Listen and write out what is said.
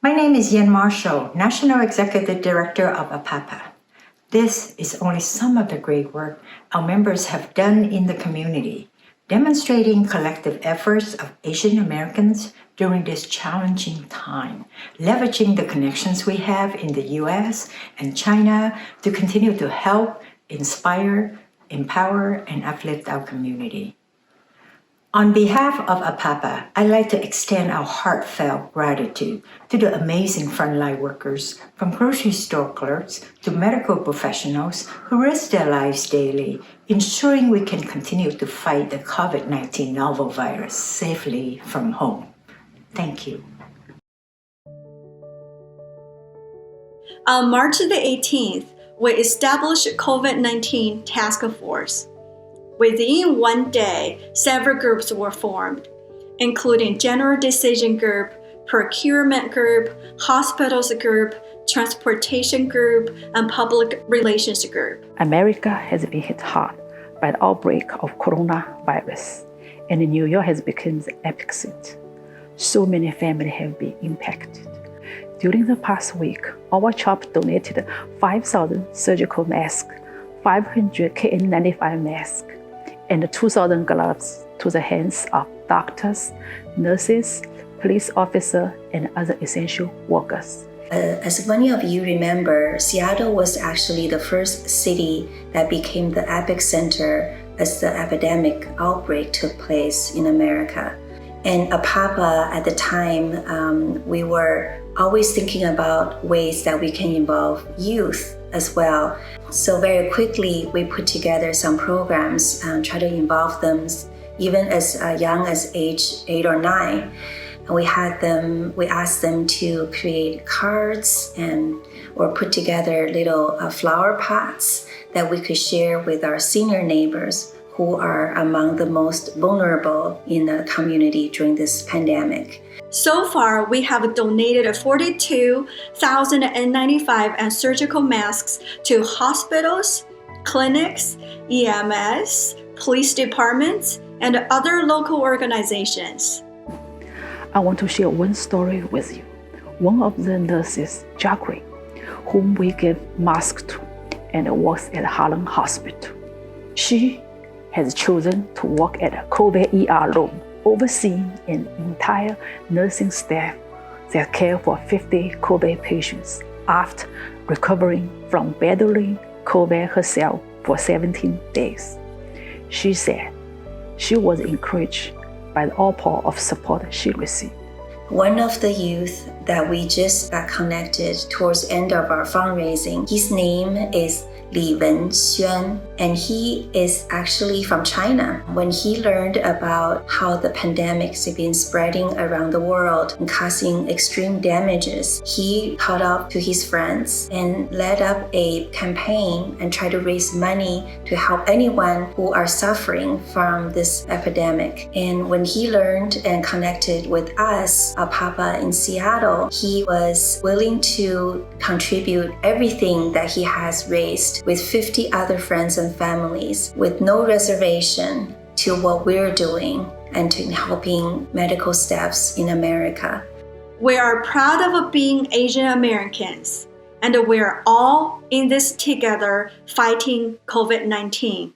My name is Yen Marshall, National Executive Director of APAPA. This is only some of the great work our members have done in the community, demonstrating collective efforts of Asian Americans during this challenging time, leveraging the connections we have in the US and China to continue to help, inspire, empower, and uplift our community. On behalf of APAPA, I'd like to extend our heartfelt gratitude to the amazing frontline workers, from grocery store clerks to medical professionals who risk their lives daily, ensuring we can continue to fight the COVID-19 novel virus safely from home. Thank you. On March the 18th, we established a COVID-19 task force. Within one day, several groups were formed, including General Decision Group, Procurement Group, Hospitals Group, Transportation Group, and Public Relations Group. America has been hit hard by the outbreak of coronavirus, and New York has become the epicenter. So many families have been impacted. During the past week, our shop donated 5,000 surgical masks, 500 KN95 masks, and 2,000 gloves to the hands of doctors, nurses, police officers, and other essential workers. As many of you remember, Seattle was actually the first city that became the epicenter as the epidemic outbreak took place in America. And APAPA at the time, we were always thinking about ways that we can involve youth as well. So very quickly, we put together some programs, try to involve them even as young as age 8 or 9. And we asked them to create cards or put together little flower pots that we could share with our senior neighbors who are among the most vulnerable in the community during this pandemic. So far, we have donated 42,000 N95 and surgical masks to hospitals, clinics, EMS, police departments, and other local organizations. I want to share one story with you. One of the nurses, Jacqueline, whom we gave masks to and works at Harlem Hospital. She has chosen to work at a COVID ER room, overseeing an entire nursing staff that care for 50 COVID patients after recovering from battling COVID herself for 17 days. She said she was encouraged by the outpour of support she received. One of the youth that we just got connected towards the end of our fundraising, his name is Li Wenxuan, and he is actually from China. When he learned about how the pandemics have been spreading around the world and causing extreme damages, he called up to his friends and led up a campaign and tried to raise money to help anyone who are suffering from this epidemic. And when he learned and connected with us, APAPA in Seattle, he was willing to contribute everything that he has raised with 50 other friends and families with no reservation to what we're doing and to helping medical staffs in America. We are proud of being Asian Americans, and we're all in this together fighting COVID-19.